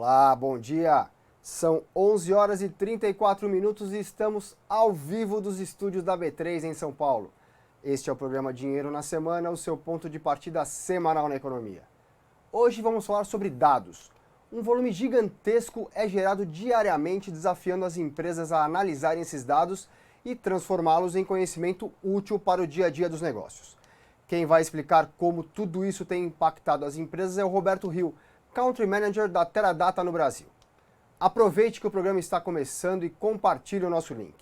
Olá, bom dia! São 11 horas e 34 minutos e estamos ao vivo dos estúdios da B3 em São Paulo. Este é o programa Dinheiro na Semana, o seu ponto de partida semanal na economia. Hoje vamos falar sobre dados. Um volume gigantesco é gerado diariamente, desafiando as empresas a analisarem esses dados e transformá-los em conhecimento útil para o dia a dia dos negócios. Quem vai explicar como tudo isso tem impactado as empresas é o Roberto Hill, Country Manager da Teradata no Brasil. Aproveite que o programa está começando e compartilhe o nosso link.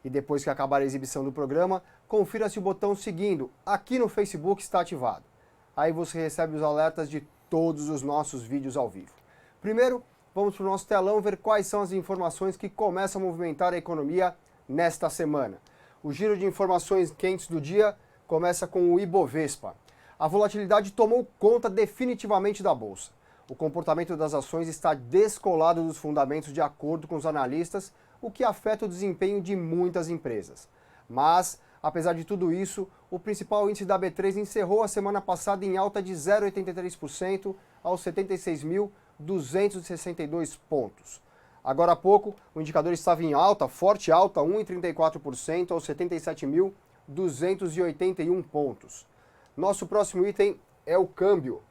E depois que acabar a exibição do programa, confira se o botão seguindo aqui no Facebook está ativado. Aí você recebe os alertas de todos os nossos vídeos ao vivo. Primeiro, vamos para o nosso telão ver quais são as informações que começam a movimentar a economia nesta semana. O giro de informações quentes do dia começa com o Ibovespa. A volatilidade tomou conta definitivamente da bolsa. O comportamento das ações está descolado dos fundamentos de acordo com os analistas, o que afeta o desempenho de muitas empresas. Mas, apesar de tudo isso, o principal índice da B3 encerrou a semana passada em alta de 0,83% aos 76.262 pontos. Agora há pouco, o indicador estava em alta, forte alta, 1,34% aos 77.281 pontos. Nosso próximo item é o câmbio.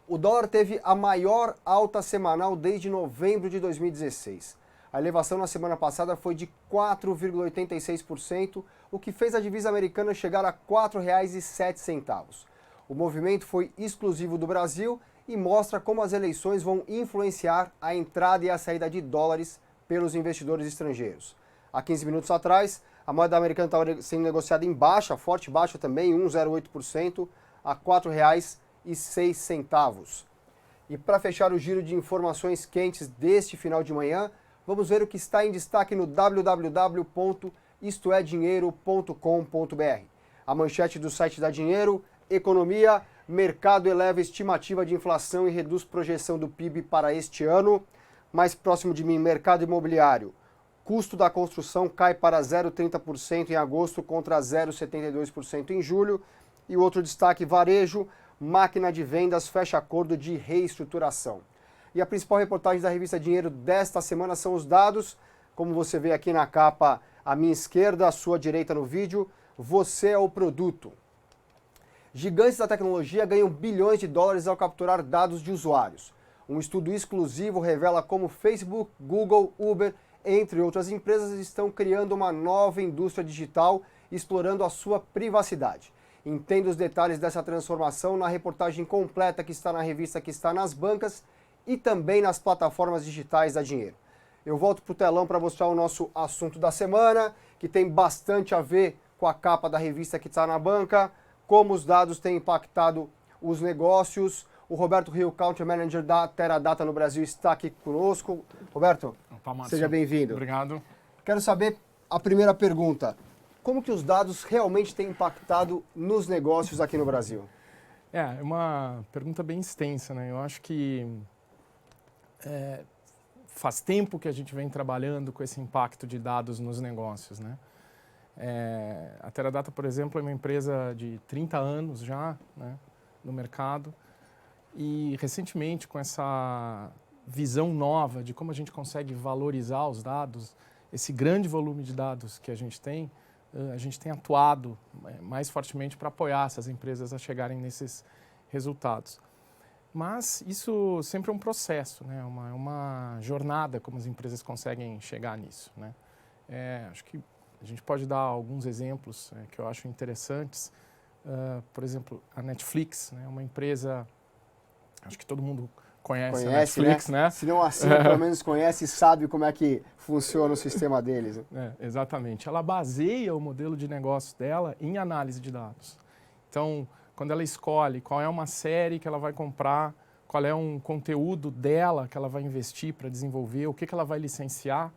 O dólar teve a maior alta semanal desde novembro de 2016. A elevação na semana passada foi de 4,86%, o que fez a divisa americana chegar a R$ 4,07. O movimento foi exclusivo do Brasil e mostra como as eleições vão influenciar a entrada e a saída de dólares pelos investidores estrangeiros. Há 15 minutos atrás, a moeda americana estava sendo negociada em baixa, forte baixa também, 1,08%, a R$ 4,06. E para fechar o giro de informações quentes deste final de manhã, vamos ver o que está em destaque no www.istoedinheiro.com.br. A manchete do site da Dinheiro: economia, mercado eleva estimativa de inflação e reduz projeção do PIB para este ano. Mais próximo de mim, mercado imobiliário. Custo da construção cai para 0,30% em agosto contra 0,72% em julho. E o outro destaque, varejo, máquina de vendas fecha acordo de reestruturação. E a principal reportagem da revista Dinheiro desta semana são os dados. Como você vê aqui na capa, à minha esquerda, à sua direita no vídeo, você é o produto. Gigantes da tecnologia ganham bilhões de dólares ao capturar dados de usuários. Um estudo exclusivo revela como Facebook, Google, Uber, entre outras empresas, estão criando uma nova indústria digital, explorando a sua privacidade. Entenda os detalhes dessa transformação na reportagem completa que está na revista, que está nas bancas e também nas plataformas digitais da Dinheiro. Eu volto para o telão para mostrar o nosso assunto da semana, que tem bastante a ver com a capa da revista que está na banca, como os dados têm impactado os negócios. O Roberto Hill, Country Manager da Teradata no Brasil, está aqui conosco. Roberto, seja bem-vindo. Obrigado. Quero saber a primeira pergunta. Como que os dados realmente têm impactado nos negócios aqui no Brasil? É uma pergunta bem extensa, né? Eu acho que faz tempo que a gente vem trabalhando com esse impacto de dados nos negócios, né? A Teradata, por exemplo, é uma empresa de 30 anos já, né, no mercado, e recentemente com essa visão nova de como a gente consegue valorizar os dados, esse grande volume de dados que a gente tem atuado mais fortemente para apoiar essas empresas a chegarem nesses resultados. Mas isso sempre é um processo, né? Uma jornada como as empresas conseguem chegar nisso, né? Acho que a gente pode dar alguns exemplos que eu acho interessantes. Por exemplo, a Netflix, né? Uma empresa, acho que todo mundo conhece a Netflix, né? Se não assim, pelo menos conhece e sabe como é que funciona o sistema deles. Exatamente. Ela baseia o modelo de negócio dela em análise de dados. Então, quando ela escolhe qual é uma série que ela vai comprar, qual é um conteúdo dela que ela vai investir para desenvolver, o que ela vai licenciar,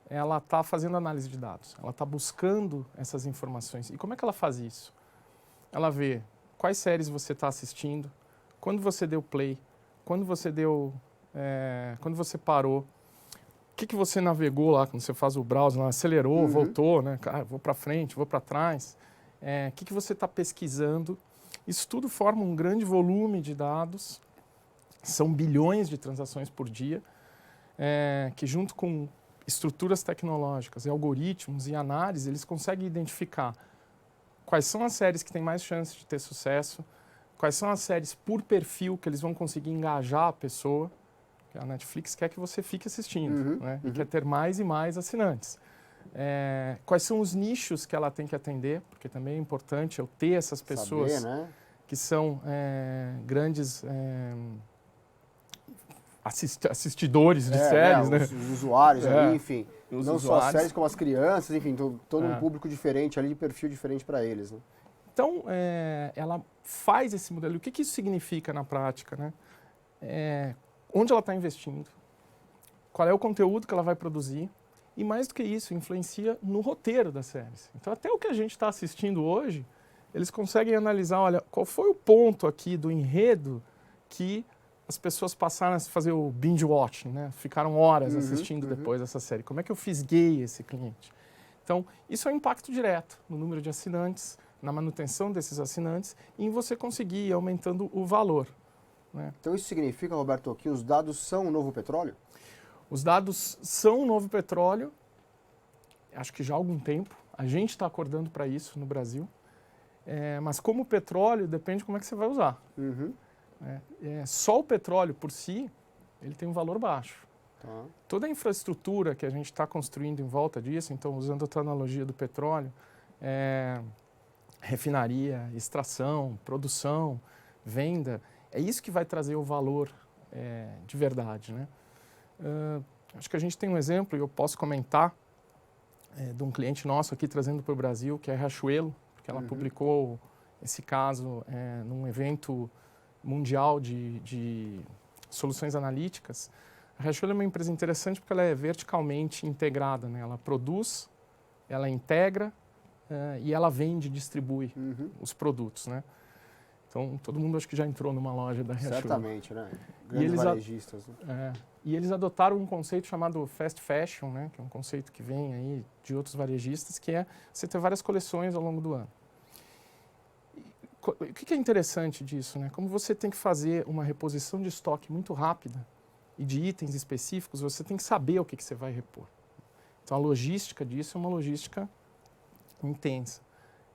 ela está fazendo análise de dados. Ela está buscando essas informações. E como é que ela faz isso? Ela vê quais séries você está assistindo, quando você deu play, quando você parou, o que você navegou lá, quando você faz o browser, acelerou, voltou, né? Vou para frente, vou para trás. O que você está pesquisando. Isso tudo forma um grande volume de dados São bilhões de transações por dia, que junto com estruturas tecnológicas e algoritmos e análise, eles conseguem identificar quais são as séries que têm mais chance de ter sucesso, quais são as séries por perfil que eles vão conseguir engajar a pessoa. A Netflix quer que você fique assistindo, né? E quer ter mais e mais assinantes. Quais são os nichos que ela tem que atender, porque também é importante eu ter essas pessoas saber, né? Que são grandes assistidores de séries, né? Os usuários ali, enfim. Os não usuários. só as séries, como as crianças, enfim, todo um público diferente ali, de perfil diferente para eles, né? Então, ela faz esse modelo. O que isso significa na prática, né? Onde ela está investindo, qual é o conteúdo que ela vai produzir e, mais do que isso, influencia no roteiro das séries. Então, até o que a gente está assistindo hoje, eles conseguem analisar, olha, qual foi o ponto aqui do enredo que as pessoas passaram a fazer o binge watching, né? Ficaram horas assistindo depois essa série. Como é que eu fisguei esse cliente? Então, isso é um impacto direto no número de assinantes, na manutenção desses assinantes e em você conseguir ir aumentando o valor, né? Então isso significa, Roberto, que os dados são o novo petróleo? Os dados são o novo petróleo, acho que já há algum tempo. A gente está acordando para isso no Brasil. Mas como o petróleo, depende de como é que você vai usar. Só o petróleo por si, ele tem um valor baixo. Tá. Toda a infraestrutura que a gente está construindo em volta disso, então usando a tua analogia do petróleo, refinaria, extração, produção, venda, é isso que vai trazer o valor de verdade, né? Acho que a gente tem um exemplo, e eu posso comentar, de um cliente nosso aqui trazendo para o Brasil, que é a Riachuelo, porque ela publicou esse caso num evento mundial de soluções analíticas. A Riachuelo é uma empresa interessante porque ela é verticalmente integrada, né? Ela produz, ela integra e ela vende e distribui os produtos, né? Então, todo mundo acho que já entrou numa loja da Riachuelo. Certamente, né? Grandes varejistas. Né? E eles adotaram um conceito chamado fast fashion, né? Que é um conceito que vem aí de outros varejistas, que é você ter várias coleções ao longo do ano. O que é interessante disso, né? Como você tem que fazer uma reposição de estoque muito rápida e de itens específicos, você tem que saber o que você vai repor. Então, a logística disso é uma logística intensa.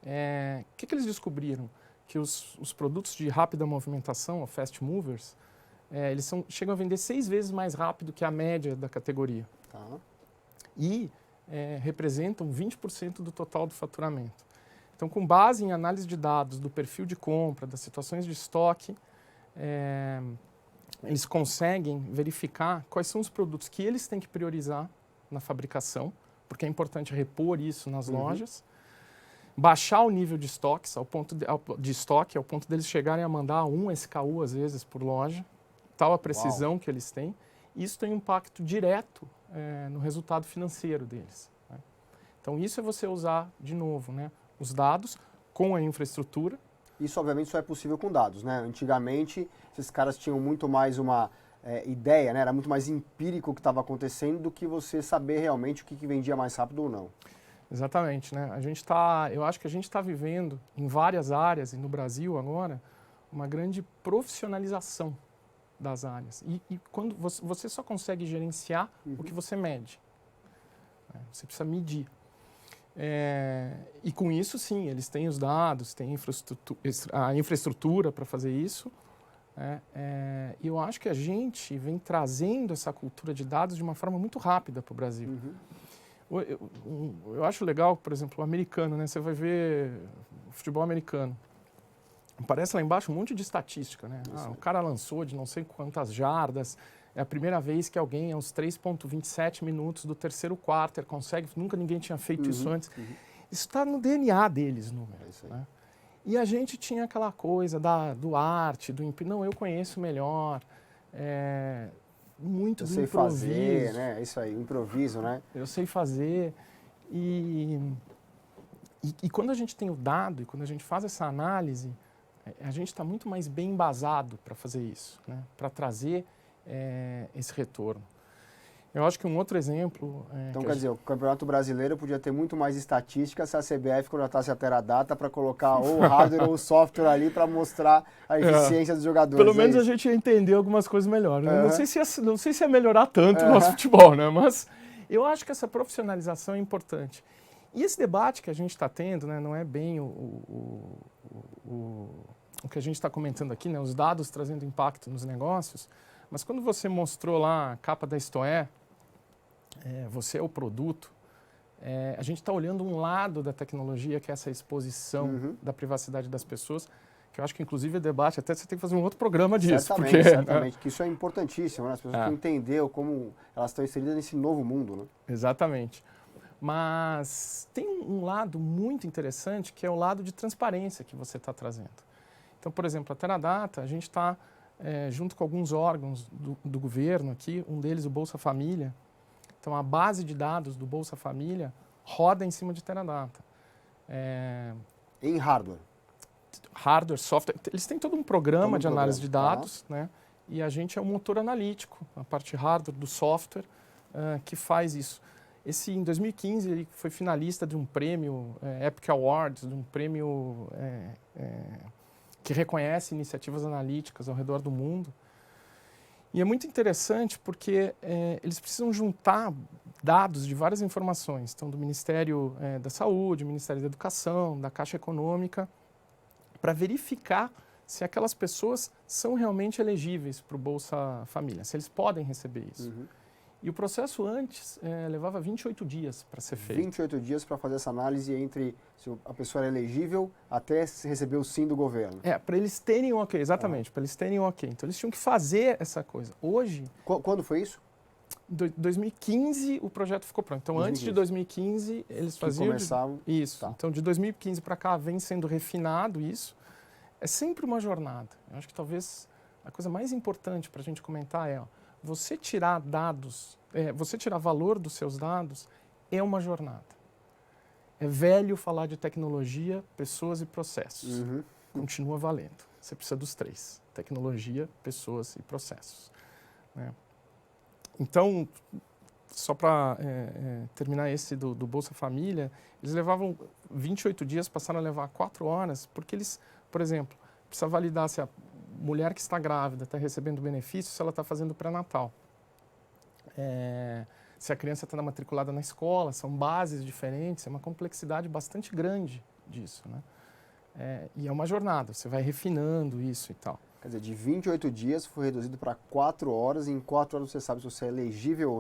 O que eles descobriram? Que os produtos de rápida movimentação, fast movers, eles chegam a vender 6 vezes mais rápido que a média da categoria. Tá. E representam 20% do total do faturamento. Então, com base em análise de dados, do perfil de compra, das situações de estoque, eles conseguem verificar quais são os produtos que eles têm que priorizar na fabricação, porque é importante repor isso nas lojas, baixar o nível de estoques ao ponto deles chegarem a mandar 1 SKU às vezes por loja, tal a precisão que eles têm. Isso tem um impacto direto no resultado financeiro deles, né? Então isso é você usar de novo, né, os dados com a infraestrutura. Isso obviamente só é possível com dados, né? Antigamente esses caras tinham muito mais uma ideia, né? Era muito mais empírico o que estava acontecendo do que você saber realmente o que vendia mais rápido ou não. Exatamente, né? Eu acho que a gente está vivendo em várias áreas, e no Brasil agora, uma grande profissionalização das áreas. E quando você só consegue gerenciar o que você mede. Você precisa medir. E com isso, sim, eles têm os dados, têm a infraestrutura para fazer isso. E eu acho que a gente vem trazendo essa cultura de dados de uma forma muito rápida para o Brasil. Eu acho legal, por exemplo, o americano, né? Você vai ver o futebol americano. Aparece lá embaixo um monte de estatística, né? O cara lançou de não sei quantas jardas. É a primeira vez que alguém, aos 3,27 minutos do terceiro quarto, consegue. Nunca ninguém tinha feito isso antes. Isso está no DNA deles, número. Né? E a gente tinha aquela coisa do arte, não, eu conheço melhor. Muito do improviso. Fazer, né? Isso aí, improviso, né? Eu sei fazer. E quando a gente tem o dado e quando a gente faz essa análise, a gente está muito mais bem embasado para fazer isso, né? Para trazer esse retorno. Eu acho que um outro exemplo... Então, quer dizer, o Campeonato Brasileiro podia ter muito mais estatísticas se a CBF contratasse a Teradata para colocar ou o hardware ou o software ali para mostrar a eficiência dos jogadores. Pelo menos a gente ia entender algumas coisas melhor. Né? Uhum. Não sei se ia melhorar tanto o nosso futebol, né? Mas eu acho que essa profissionalização é importante. E esse debate que a gente está tendo, né, não é bem o que a gente está comentando aqui, né, os dados trazendo impacto nos negócios, mas quando você mostrou lá a capa da Isto você é o produto, a gente está olhando um lado da tecnologia, que é essa exposição da privacidade das pessoas, que eu acho que inclusive o debate, até você tem que fazer um outro programa disso. Certamente, que isso é importantíssimo, né? As pessoas precisam entender como elas estão inseridas nesse novo mundo. Né? Exatamente. Mas tem um lado muito interessante, que é o lado de transparência que você está trazendo. Então, por exemplo, a Teradata, a gente está junto com alguns órgãos do governo aqui, um deles o Bolsa Família. Então, a base de dados do Bolsa Família roda em cima de Teradata. Em hardware? Hardware, software. Eles têm todo um programa de análise de dados, né? E a gente é o motor analítico, a parte hardware do software, que faz isso. Em 2015, ele foi finalista de um prêmio, Epic Awards, de um prêmio que reconhece iniciativas analíticas ao redor do mundo. E é muito interessante porque eles precisam juntar dados de várias informações, então do Ministério da Saúde, do Ministério da Educação, da Caixa Econômica, para verificar se aquelas pessoas são realmente elegíveis para o Bolsa Família, se eles podem receber isso. Uhum. E o processo antes levava 28 dias para ser feito. 28 dias para fazer essa análise entre se a pessoa era elegível até receber o sim do governo. Para eles terem um ok, exatamente, para eles terem um ok. Então eles tinham que fazer essa coisa. Hoje... Quando foi isso? Em 2015 o projeto ficou pronto. Então 2015. Antes de 2015 eles faziam... começavam... Isso. Tá. Então de 2015 para cá vem sendo refinado isso. É sempre uma jornada. Eu acho que talvez a coisa mais importante para a gente comentar é... Você tirar dados, você tirar valor dos seus dados é uma jornada. É velho falar de tecnologia, pessoas e processos. Uhum. Continua valendo. Você precisa dos três: tecnologia, pessoas e processos. Né? Então, só para terminar esse do Bolsa Família, eles levavam 28 dias, passaram a levar 4 horas, porque eles, por exemplo, precisa validar se a mulher que está grávida está recebendo benefício, se ela está fazendo pré-natal. Se a criança está matriculada na escola, são bases diferentes, é uma complexidade bastante grande disso. Né? E é uma jornada, você vai refinando isso e tal. Quer dizer, de 28 dias foi reduzido para 4 horas, e em 4 horas você sabe se você é elegível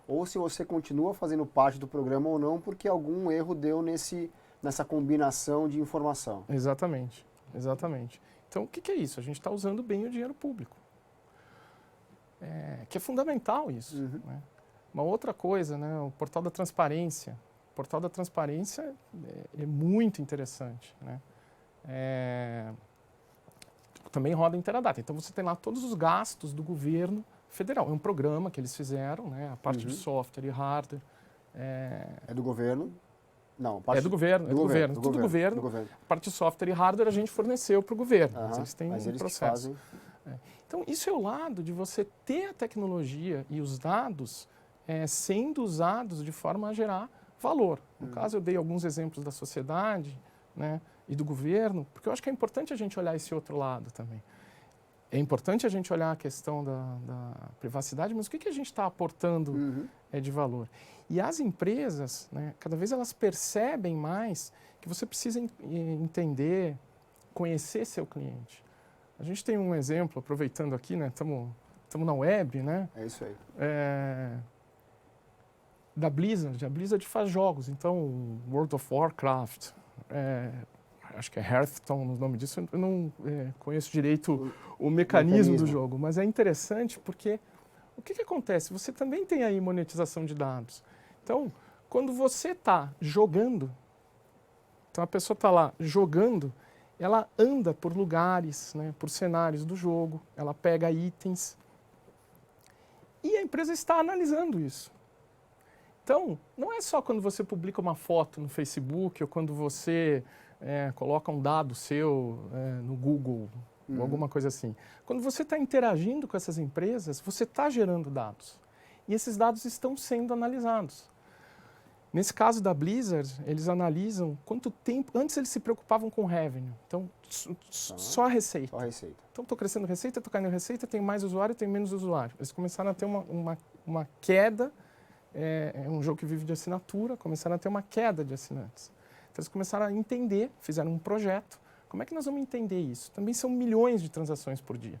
ou se você continua fazendo parte do programa ou não, porque algum erro deu nessa combinação de informação. Exatamente, exatamente. Então, o que é isso? A gente está usando bem o dinheiro público. Que é fundamental isso. Uhum. Né? Uma outra coisa, né, o portal da transparência. O portal da transparência é muito interessante. Né? Também roda em Teradata. Então, você tem lá todos os gastos do governo federal. É um programa que eles fizeram, né, a parte de software e hardware. É do governo? Não, É do governo, tudo do governo. A parte de software e hardware a gente forneceu para o governo, mas eles têm um processo. Então, isso é o lado de você ter a tecnologia e os dados sendo usados de forma a gerar valor. No caso, eu dei alguns exemplos da sociedade, né, e do governo, porque eu acho que é importante a gente olhar esse outro lado também. É importante a gente olhar a questão da privacidade, mas o que a gente está aportando de valor? E as empresas, né, cada vez elas percebem mais que você precisa entender, conhecer seu cliente. A gente tem um exemplo, aproveitando aqui, né, estamos na web, né? É isso aí. Da Blizzard. A Blizzard faz jogos, então World of Warcraft, acho que é Hearthstone o nome disso, eu não conheço direito o mecanismo do jogo, mas é interessante porque o que acontece? Você também tem aí monetização de dados. Então, quando você está jogando, então a pessoa está lá jogando, ela anda por lugares, né, por cenários do jogo, ela pega itens e a empresa está analisando isso. Então, não é só quando você publica uma foto no Facebook ou quando você coloca um dado seu no Google ou alguma coisa assim. Quando você está interagindo com essas empresas, você está gerando dados. e esses dados estão sendo analisados. Nesse caso da Blizzard, eles analisam quanto tempo... Antes eles se preocupavam com revenue, então só a receita. Só a receita. Então estou crescendo receita, estou caindo receita, tenho mais usuário, tenho menos usuário. Eles começaram a ter uma queda, é um jogo que vive de assinatura, começaram a ter uma queda de assinantes. Então eles começaram a entender, fizeram um projeto. Como é que nós vamos entender isso? Também são milhões de transações por dia.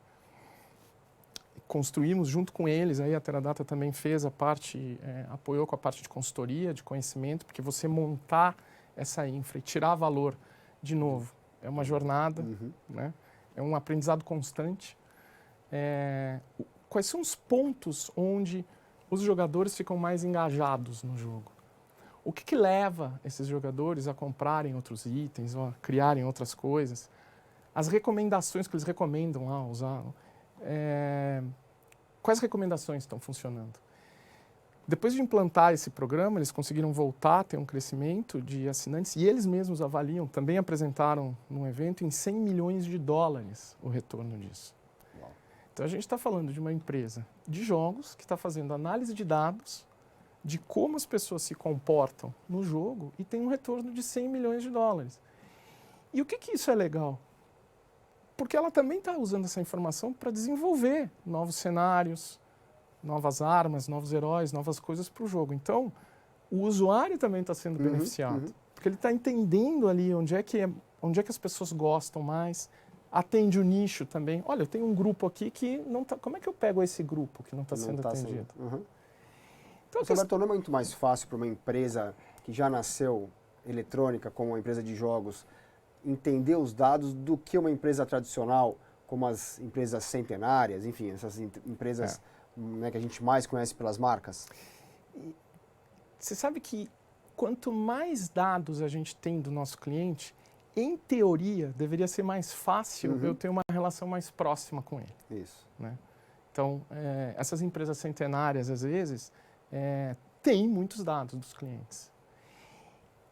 Construímos junto com eles, aí a Teradata também fez a parte, apoiou com a parte de consultoria, de conhecimento, porque você montar essa infra e tirar valor, de novo, é uma jornada, né? É um aprendizado constante. Quais são os pontos onde os jogadores ficam mais engajados no jogo? O que leva esses jogadores a comprarem outros itens, ou a criarem outras coisas? As recomendações que eles recomendam lá usar. Quais recomendações estão funcionando? Depois de implantar esse programa, eles conseguiram voltar a ter um crescimento de assinantes e eles mesmos avaliam, também apresentaram num evento, em 100 milhões de dólares o retorno disso. Uau. Então a gente está falando de uma empresa de jogos que está fazendo análise de dados de como as pessoas se comportam no jogo e tem um retorno de 100 milhões de dólares. E o que isso é legal? Porque ela também está usando essa informação para desenvolver novos cenários, novas armas, novos heróis, novas coisas para o jogo. Então, o usuário também está sendo beneficiado, porque ele está entendendo ali onde é que as pessoas gostam mais, atende o nicho também. Olha, eu tenho um grupo aqui que não está... Como é que eu pego esse grupo que não está sendo atendido? Então, Roberto, não é muito mais fácil para uma empresa que já nasceu eletrônica, como uma empresa de jogos, entender os dados do que uma empresa tradicional, como as empresas centenárias, enfim, essas empresas né, que a gente mais conhece pelas marcas? Você sabe que quanto mais dados a gente tem do nosso cliente, em teoria, deveria ser mais fácil eu ter uma relação mais próxima com ele. Isso. Né? Então, essas empresas centenárias, às vezes, têm muitos dados dos clientes.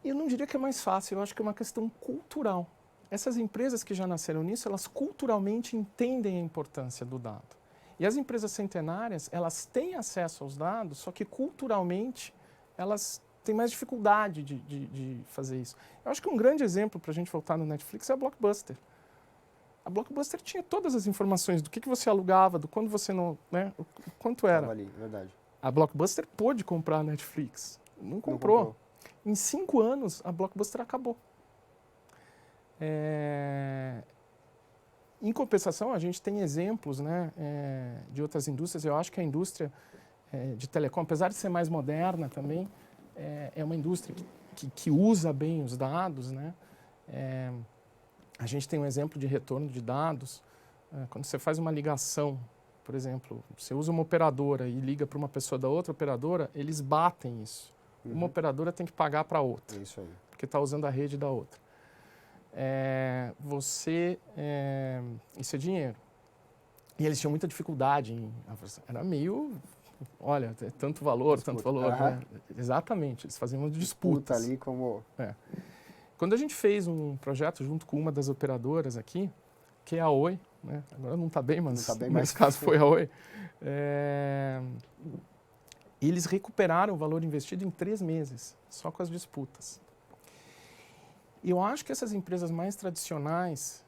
Eu não diria que é mais fácil, eu acho que é uma questão cultural. Essas empresas que já nasceram nisso, elas culturalmente entendem a importância do dado. E as empresas centenárias, elas têm acesso aos dados, só que culturalmente elas têm mais dificuldade de fazer isso. Eu acho que um grande exemplo para a gente voltar no Netflix é a Blockbuster. A Blockbuster tinha todas as informações do que você alugava, do quando você não... Né, o quanto era. Ali, verdade. A Blockbuster pôde comprar a Netflix. Não comprou. Em 5 anos, a Blockbuster acabou. Em compensação, a gente tem exemplos, né, de outras indústrias. Eu acho que a indústria de telecom, apesar de ser mais moderna também, é uma indústria que usa bem os dados. Né? A gente tem um exemplo de retorno de dados. Quando você faz uma ligação, por exemplo, você usa uma operadora e liga para uma pessoa da outra operadora, eles batem isso. Uma operadora tem que pagar para a outra, Isso aí. porque está usando a rede da outra. Isso é dinheiro. E eles tinham muita dificuldade era meio, olha, tanto valor, tanto valor. Né? Exatamente, eles faziam disputas. Ali como... Quando a gente fez um projeto junto com uma das operadoras aqui, que é a Oi, né? Agora não está bem, mas nesse caso foi a Oi, eles recuperaram o valor investido em 3 meses, só com as disputas. E eu acho que essas empresas mais tradicionais,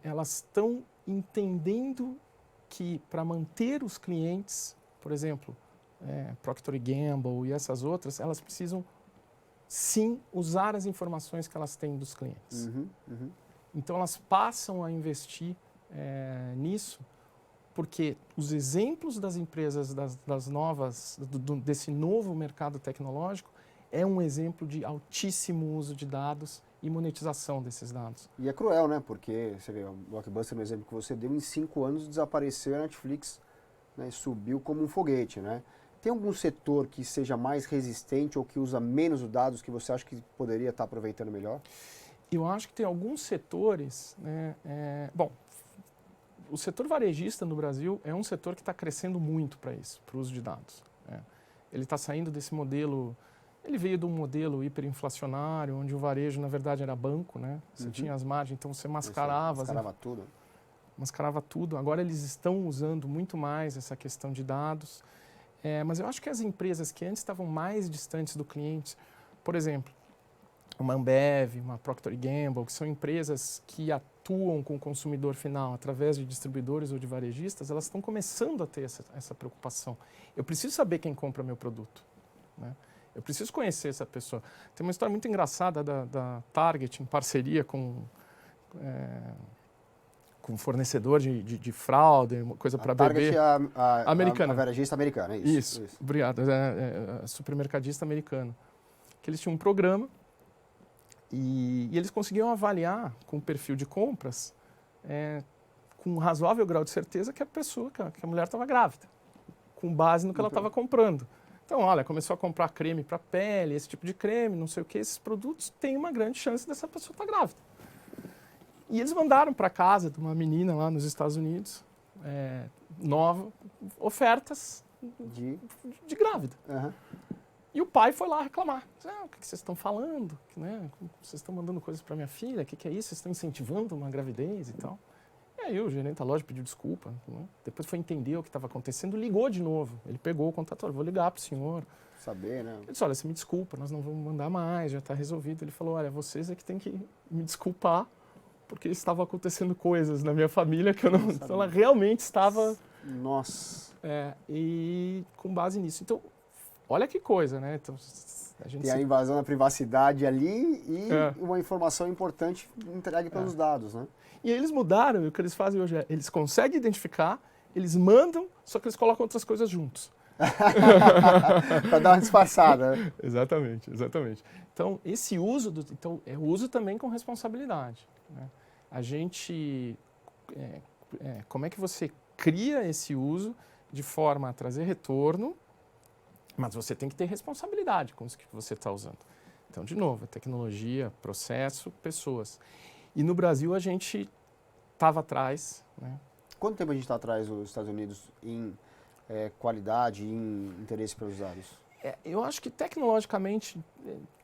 elas estão entendendo que para manter os clientes, por exemplo, Procter & Gamble e essas outras, elas precisam sim usar as informações que elas têm dos clientes. Então elas passam a investir nisso, porque os exemplos das empresas das novas, desse novo mercado tecnológico, é um exemplo de altíssimo uso de dados e monetização desses dados. E é cruel, né? Porque, você vê, o Blockbuster, no exemplo que você deu, em 5 anos desapareceu, a Netflix, né, subiu como um foguete, né? Tem algum setor que seja mais resistente ou que usa menos os dados que você acha que poderia estar aproveitando melhor? Eu acho que tem alguns setores, né, bom, o setor varejista no Brasil é um setor que está crescendo muito para isso, para o uso de dados. Ele está saindo desse modelo, ele veio de um modelo hiperinflacionário, onde o varejo, na verdade, era banco, né? Você tinha as margens, então você mascarava. Mascarava tudo. Mascarava tudo. Agora eles estão usando muito mais essa questão de dados. Mas eu acho que as empresas que antes estavam mais distantes do cliente, por exemplo, uma Ambev, uma Procter & Gamble, que são empresas que atuam com o consumidor final através de distribuidores ou de varejistas, elas estão começando a ter essa preocupação. Eu preciso saber quem compra meu produto, né? Eu preciso conhecer essa pessoa. Tem uma história muito engraçada da Target, em parceria com fornecedor de fralda, coisa para bebê. Target é americana. A varejista americana, é isso. Isso. Obrigado. É supermercadista americano. Que eles tinham um programa e eles conseguiam avaliar com o perfil de compras com um razoável grau de certeza que a mulher estava grávida, com base no que ela estava comprando. Então, olha, começou a comprar creme para pele, esse tipo de creme, não sei o que, esses produtos, tem uma grande chance dessa pessoa estar grávida. E eles mandaram para casa de uma menina lá nos Estados Unidos, nova, ofertas de grávida. Uhum. E o pai foi lá reclamar. O que vocês estão falando? Né? Vocês estão mandando coisas para minha filha? O que é isso? Vocês estão incentivando uma gravidez e tal? E aí o gerente da loja pediu desculpa. Né? Depois foi entender o que estava acontecendo, ligou de novo. Ele pegou o contato, vou ligar para o senhor. Saber, né? Ele disse, olha, você me desculpa, nós não vamos mandar mais, já está resolvido. Ele falou, olha, vocês é que tem que me desculpar, porque estavam acontecendo coisas na minha família que eu não... Então ela realmente estava... Nossa! E com base nisso. Então, olha que coisa, né? Então, tem a invasão da privacidade ali e uma informação importante entregue pelos dados, né? E aí eles mudaram, e o que eles fazem hoje eles conseguem identificar, eles mandam, só que eles colocam outras coisas juntos. Para dar uma disfarçada. Né? Exatamente. Então, esse uso, é o uso também com responsabilidade. Né? A gente, como é que você cria esse uso de forma a trazer retorno, mas você tem que ter responsabilidade com os que você está usando. Então, de novo, tecnologia, processo, pessoas. E no Brasil a gente estava atrás. Né? Quanto tempo a gente está atrás dos Estados Unidos em qualidade, em interesse pelos dados? Eu acho que tecnologicamente,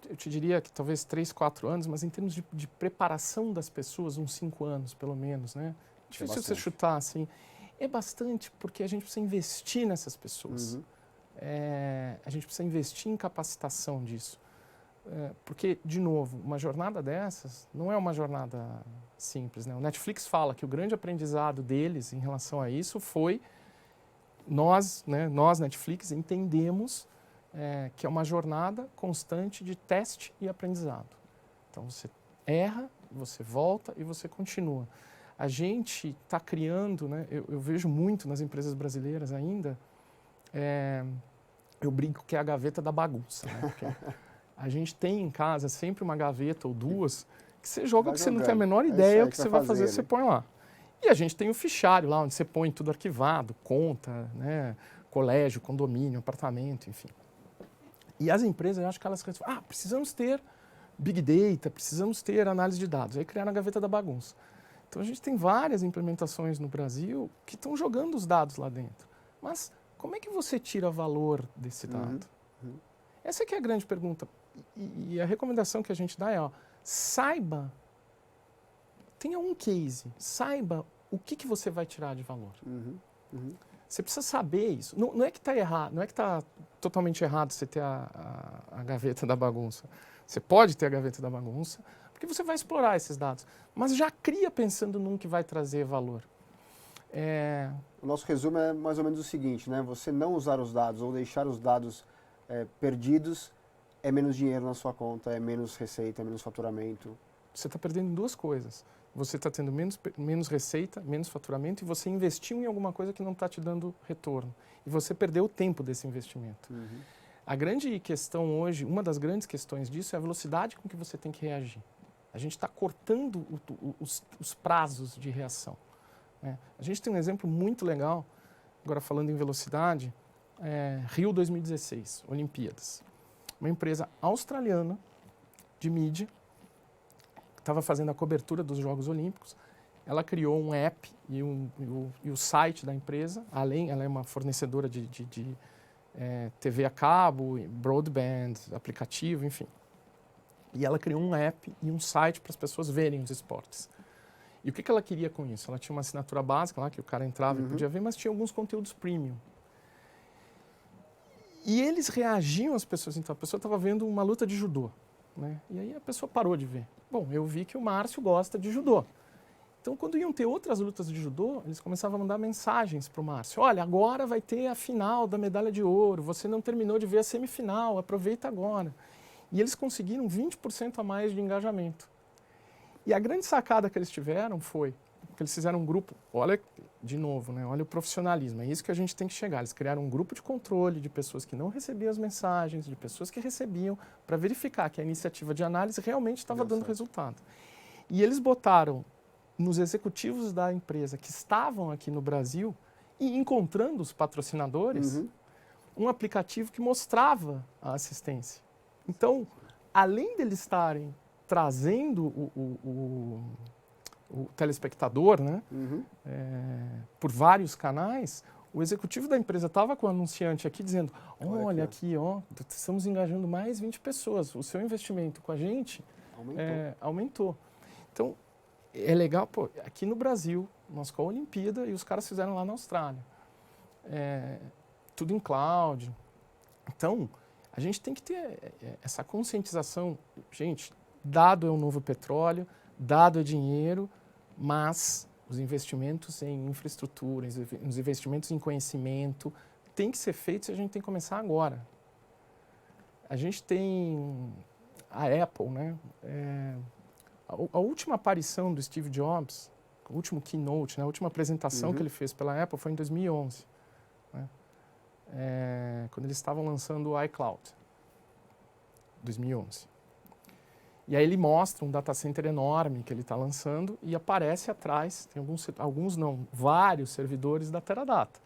eu te diria que talvez 3, 4 anos, mas em termos de preparação das pessoas, uns 5 anos pelo menos. Né? Difícil você chutar assim. É bastante porque a gente precisa investir nessas pessoas. Uhum. A gente precisa investir em capacitação disso. Porque, de novo, uma jornada dessas não é uma jornada simples. Né? O Netflix fala que o grande aprendizado deles em relação a isso foi nós Netflix, entendemos que é uma jornada constante de teste e aprendizado. Então, você erra, você volta e você continua. A gente está criando, né? Eu vejo muito nas empresas brasileiras ainda, eu brinco que é a gaveta da bagunça. Né? Porque a gente tem em casa sempre uma gaveta ou duas que você joga que você não tem a menor ideia o que você vai fazer, você põe lá. E a gente tem o fichário lá, onde você põe tudo arquivado, conta, né? Colégio, condomínio, apartamento, enfim. E as empresas, eu acho que elas precisamos ter Big Data, precisamos ter análise de dados. Aí criaram a gaveta da bagunça. Então a gente tem várias implementações no Brasil que estão jogando os dados lá dentro. Mas como é que você tira valor desse dado? Uhum. Essa que é a grande pergunta. E a recomendação que a gente dá é, saiba, tenha um case, saiba o que você vai tirar de valor. Uhum. Você precisa saber isso. Não é que está errado, não é que está totalmente errado você ter a gaveta da bagunça. Você pode ter a gaveta da bagunça, porque você vai explorar esses dados. Mas já cria pensando num que vai trazer valor. O nosso resumo é mais ou menos o seguinte, né? Você não usar os dados ou deixar os dados perdidos é menos dinheiro na sua conta, é menos receita, é menos faturamento. Você está perdendo duas coisas. Você está tendo menos receita, menos faturamento e você investiu em alguma coisa que não está te dando retorno. E você perdeu o tempo desse investimento. Uhum. A grande questão hoje, uma das grandes questões disso é a velocidade com que você tem que reagir. A gente está cortando os prazos de reação. Né? A gente tem um exemplo muito legal, agora falando em velocidade, Rio 2016, Olimpíadas. Uma empresa australiana de mídia, que estava fazendo a cobertura dos Jogos Olímpicos, ela criou um app e o site da empresa, ela é uma fornecedora de TV a cabo, broadband, aplicativo, enfim. E ela criou um app e um site para as pessoas verem os esportes. E o que ela queria com isso? Ela tinha uma assinatura básica lá, que o cara entrava e podia ver, mas tinha alguns conteúdos premium. E eles reagiam às pessoas. Então, a pessoa estava vendo uma luta de judô, né? E aí a pessoa parou de ver. Bom, eu vi que o Márcio gosta de judô. Então, quando iam ter outras lutas de judô, eles começavam a mandar mensagens para o Márcio. Olha, agora vai ter a final da medalha de ouro. Você não terminou de ver a semifinal, aproveita agora. E eles conseguiram 20% a mais de engajamento. E a grande sacada que eles tiveram foi que eles fizeram um grupo, olha, de novo, né, olha o profissionalismo, é isso que a gente tem que chegar. Eles criaram um grupo de controle de pessoas que não recebiam as mensagens, de pessoas que recebiam, para verificar que a iniciativa de análise realmente estava dando resultado. E eles botaram nos executivos da empresa que estavam aqui no Brasil e encontrando os patrocinadores, um aplicativo que mostrava a assistência. Então, além deles estarem trazendo o telespectador, né, por vários canais, o executivo da empresa estava com o anunciante aqui dizendo, olha aqui, ó, estamos engajando mais 20 pessoas, o seu investimento com a gente aumentou. Então, é legal, pô, aqui no Brasil, nós com a Olimpíada e os caras fizeram lá na Austrália. Tudo em cloud. Então, a gente tem que ter essa conscientização. Gente, dado é o novo petróleo, dado é dinheiro, mas os investimentos em infraestrutura, os investimentos em conhecimento têm que ser feitos e a gente tem que começar agora. A gente tem a Apple, né? A última aparição do Steve Jobs, o último keynote, né? A última apresentação que ele fez pela Apple foi em 2011, né? Quando eles estavam lançando o iCloud, 2011. E aí ele mostra um data center enorme que ele está lançando e aparece atrás, tem vários servidores da Teradata,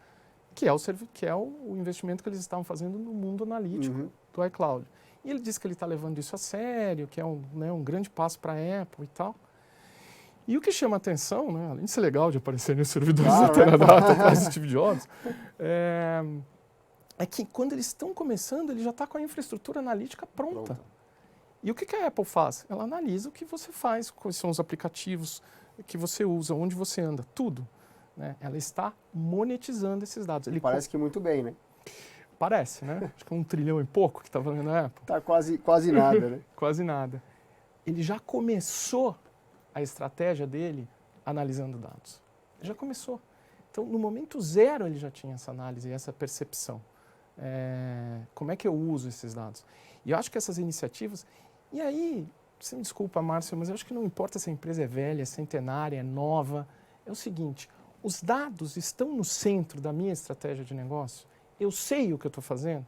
que é o investimento que eles estavam fazendo no mundo analítico do iCloud. E ele diz que ele está levando isso a sério, que é um grande passo para a Apple e tal. E o que chama atenção, né, além de ser legal de aparecer nos servidores da Teradata atrás do Steve Jobs, é que quando eles estão começando, ele já está com a infraestrutura analítica pronta. E o que a Apple faz? Ela analisa o que você faz, quais são os aplicativos que você usa, onde você anda, tudo, né? Ela está monetizando esses dados. Parece que muito bem, né? Parece, né? Acho que é 1 trilhão e pouco que está valendo a Apple. Está quase nada, né? Quase nada. Ele já começou a estratégia dele analisando dados. Já começou. Então, no momento zero, ele já tinha essa análise e essa percepção. Como é que eu uso esses dados? E eu acho que essas iniciativas... E aí, você me desculpa, Márcio, mas eu acho que não importa se a empresa é velha, é centenária, é nova. É o seguinte, os dados estão no centro da minha estratégia de negócio. Eu sei o que eu estou fazendo.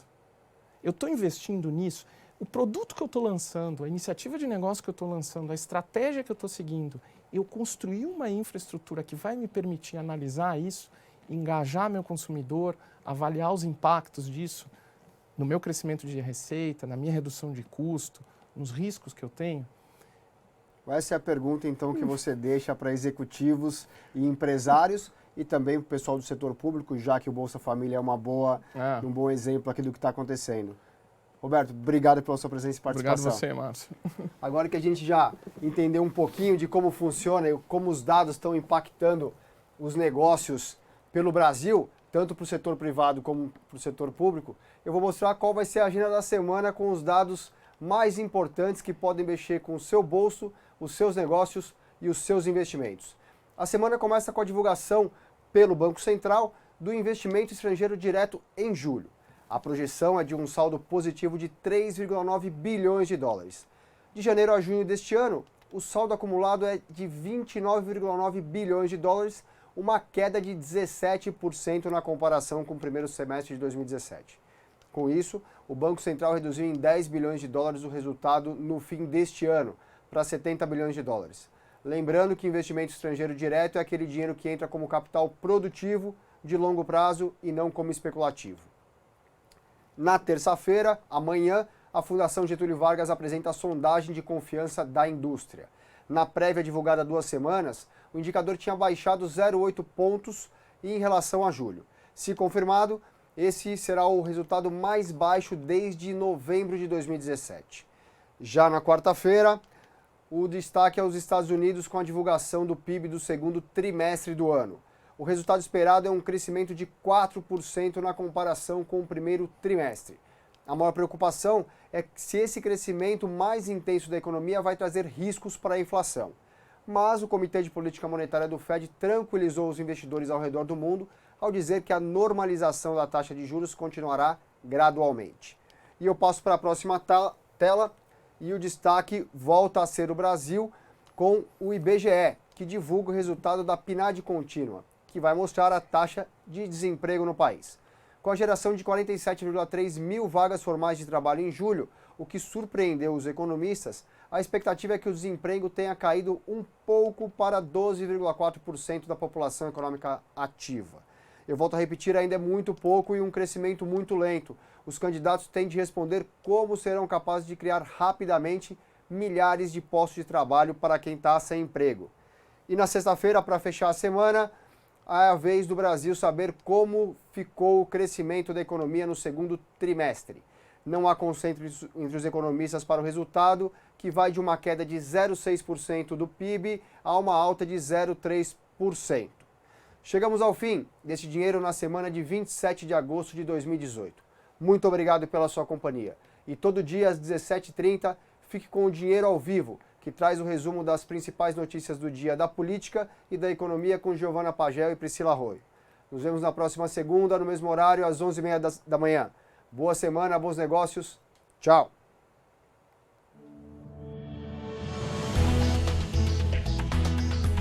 Eu estou investindo nisso. O produto que eu estou lançando, a iniciativa de negócio que eu estou lançando, a estratégia que eu estou seguindo, eu construí uma infraestrutura que vai me permitir analisar isso, engajar meu consumidor, avaliar os impactos disso no meu crescimento de receita, na minha redução de custo, nos riscos que eu tenho. Essa é a pergunta, então, que você deixa para executivos e empresários e também para o pessoal do setor público, já que o Bolsa Família é um bom exemplo aqui do que está acontecendo. Roberto, obrigado pela sua presença e participação. Obrigado você, Márcio. Agora que a gente já entendeu um pouquinho de como funciona e como os dados estão impactando os negócios pelo Brasil, tanto para o setor privado como para o setor público, eu vou mostrar qual vai ser a agenda da semana com os dados mais importantes que podem mexer com o seu bolso, os seus negócios e os seus investimentos. A semana começa com a divulgação pelo Banco Central do investimento estrangeiro direto em julho. A projeção é de um saldo positivo de 3,9 bilhões de dólares. De janeiro a junho deste ano, o saldo acumulado é de 29,9 bilhões de dólares, uma queda de 17% na comparação com o primeiro semestre de 2017. Com isso, o Banco Central reduziu em 10 bilhões de dólares o resultado no fim deste ano, para 70 bilhões de dólares. Lembrando que investimento estrangeiro direto é aquele dinheiro que entra como capital produtivo de longo prazo e não como especulativo. Na terça-feira, amanhã, a Fundação Getúlio Vargas apresenta a sondagem de confiança da indústria. Na prévia divulgada há 2 semanas, o indicador tinha baixado 0,8 pontos em relação a julho. Se confirmado, esse será o resultado mais baixo desde novembro de 2017. Já na quarta-feira, o destaque é os Estados Unidos com a divulgação do PIB do segundo trimestre do ano. o resultado esperado é um crescimento de 4% na comparação com o primeiro trimestre. A maior preocupação é se esse crescimento mais intenso da economia vai trazer riscos para a inflação. Mas o Comitê de Política Monetária do Fed tranquilizou os investidores ao redor do mundo ao dizer que a normalização da taxa de juros continuará gradualmente. E eu passo para a próxima tela e o destaque volta a ser o Brasil com o IBGE, que divulga o resultado da PNAD contínua, que vai mostrar a taxa de desemprego no país. Com a geração de 47,3 mil vagas formais de trabalho em julho, o que surpreendeu os economistas, a expectativa é que o desemprego tenha caído um pouco para 12,4% da população econômica ativa. Eu volto a repetir, ainda é muito pouco e um crescimento muito lento. Os candidatos têm de responder como serão capazes de criar rapidamente milhares de postos de trabalho para quem está sem emprego. E na sexta-feira, para fechar a semana, é a vez do Brasil saber como ficou o crescimento da economia no segundo trimestre. Não há consenso entre os economistas para o resultado, que vai de uma queda de 0,6% do PIB a uma alta de 0,3%. Chegamos ao fim desse Dinheiro na semana de 27 de agosto de 2018. Muito obrigado pela sua companhia. E todo dia às 17h30, fique com o Dinheiro ao Vivo, que traz o resumo das principais notícias do dia da política e da economia com Giovana Pagel e Priscila Arroio. Nos vemos na próxima segunda, no mesmo horário, às 11h30 da manhã. Boa semana, bons negócios. Tchau!